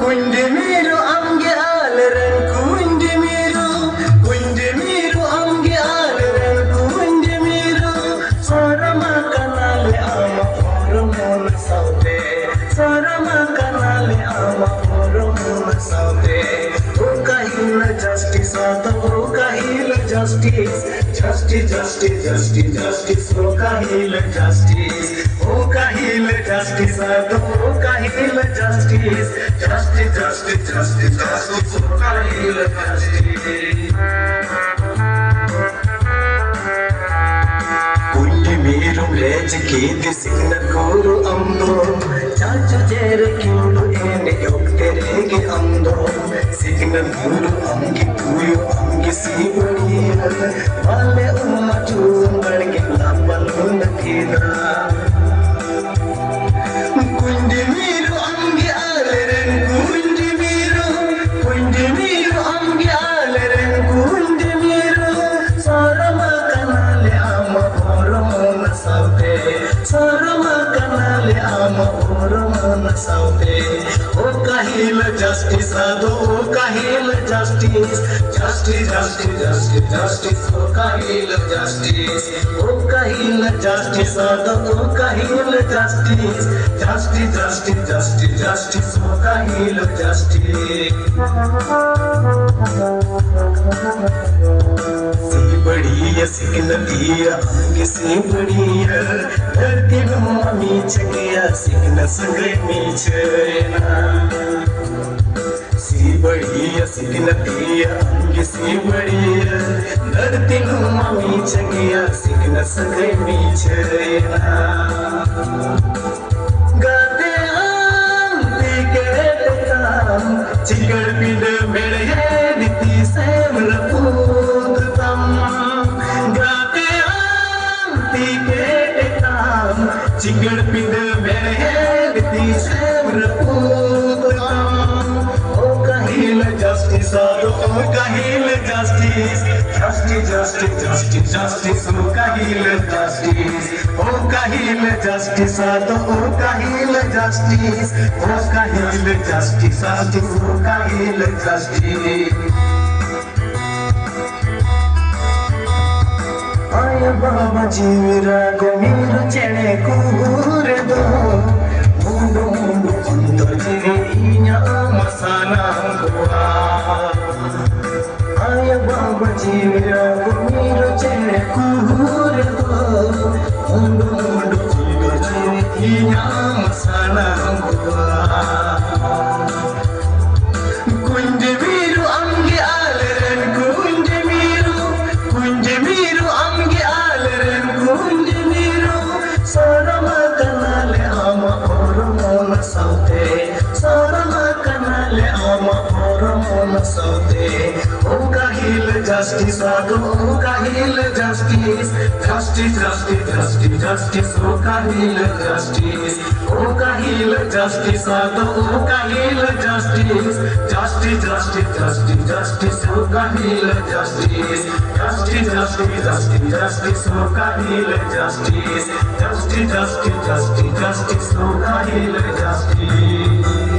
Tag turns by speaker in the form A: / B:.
A: Kundemiru amge aleren kundemiru kundemiru amge aleren kundemiru sarama kanale ama hormon saude sarama kanale ama hormon saude o kahila justice ato o kahila justice justice justice justice justice o kahila justice o kahila justice ato o kahila justice justice justice justice justice o kahila justice Kundemiru rej kidi signa koru amdo chachu jere kindu ene yokterege amdo signa guru amgi puyu amgi sibaniya vale umma chungarge labalun kida Kundemiru amgi aleren kundemiru amgi aleren kundemiru sarama kanale ama hormon saude sarama kanale ama hormon saude o kahila justice ado o kahila justice justice justice justice justice o kahila justice o kahila justice ado o kahila justice justice justice justice justice o kahila justice Sibadiya signatiya ange sibadiya dharti numma michaya signa sangai michayna Sibadiya signatiya ange sibadiya dharti numma michaya signa sangai michayna Gate am tikete tam chigar pid mele niti semra Chigar pid mere gati semra putam o kahila justice ado o kahila justice justice justice justice justice o kahila justice o kahila justice ado o kahila justice o kahila justice ado o kahila justice Aya baba jivira gomiru chene kure do mundu mundu andar jiri inya masana goa Aya baba jivira gomiru chene kure do mundu mundu andar jiri inya masana goa Kundemiru amge aleren kundemiru amge aleren kundemiru sarama kanale ama hormon saude sarama kanale ama hormon saude o kahila justice ado o kahila justice justice justice justice justice o kahila justice o kahila justice ado o kahila justice justice justice justice justice o kahila justice justice justice justice justice o kahila justice justice justice justice justice o kahila justice